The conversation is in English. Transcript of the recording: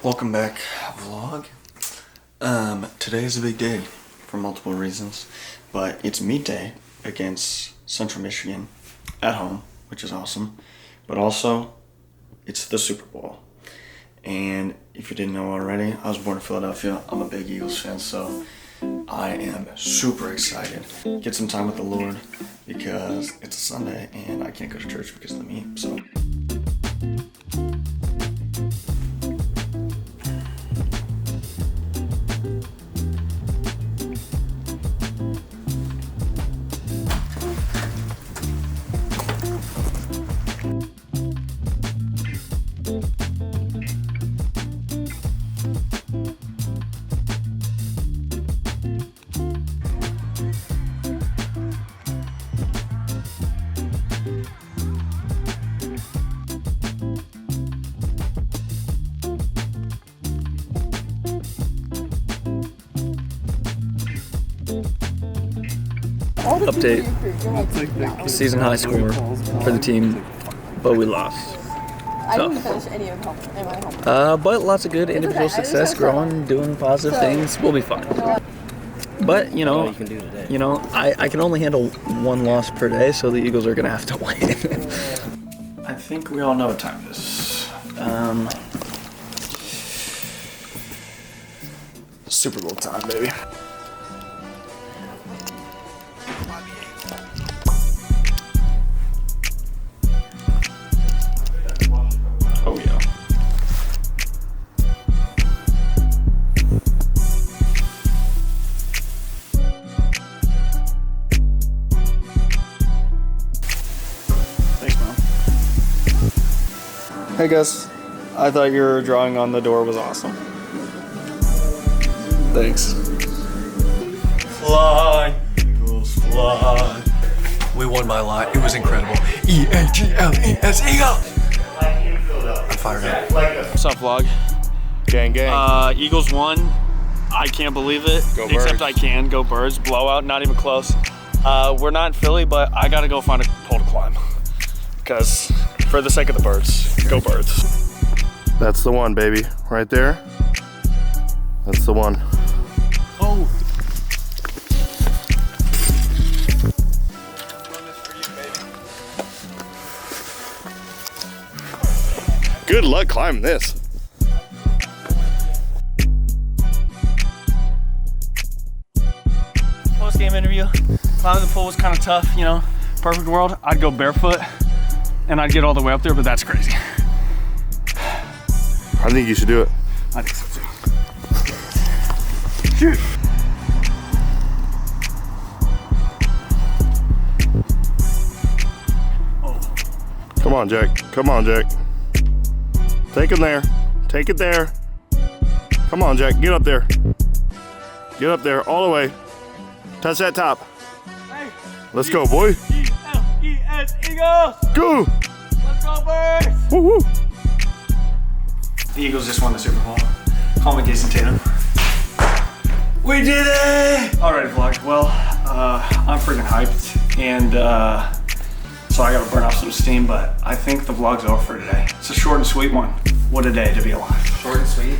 Welcome back, vlog. Today is a big day for multiple reasons, but it's meet day against Central Michigan at home, which is awesome. But also, it's the Super Bowl. And if you didn't know already, I was born in Philadelphia. I'm a big Eagles fan, so I am super excited. Get some time with the Lord because it's a Sunday and I can't go to church because of the meet, so. Update, season high score for the team, but we lost. I didn't finish any of them. But lots of good individual success, growing, doing positive things. We'll be fine. But, I can only handle one loss per day, so the Eagles are going to have to win. I think we all know what time it is. Super Bowl time, baby. Oh yeah. Thanks, Mom. Hey guys, I thought your drawing on the door was awesome. Thanks. Fly, Eagles, fly. We won by a lot. It was incredible. E-A-G-L-E-S, Eagles! I'm fired up. What's up, vlog? Gang, gang. Eagles won. I can't believe it. Go Except Birds. I can. Go Birds. Blowout. Not even close. We're not in Philly, but I gotta go find a pole to climb. Because for the sake of the birds, go Birds. That's the one, baby. Right there. That's the one. Oh. Good luck climbing this. Post-game interview. Climbing the pole was kind of tough, Perfect world, I'd go barefoot and I'd get all the way up there, but that's crazy. I think you should do it. I think so too. Shoot. Come on, Jack. Come on, Jack. Take him there. Take it there. Come on, Jack. Get up there. Get up there all the way. Touch that top. Hey. Let's go, boy. E-L-E-S, Eagles! Go. Let's go, Birds! Woo-hoo. The Eagles just won the Super Bowl. Call me Jason Tatum. We did it! Alright, vlog. Well, I'm freaking hyped, and so I gotta burn off some steam, but I think the vlog's over for today. It's a short and sweet one. What a day to be alive. Short and sweet.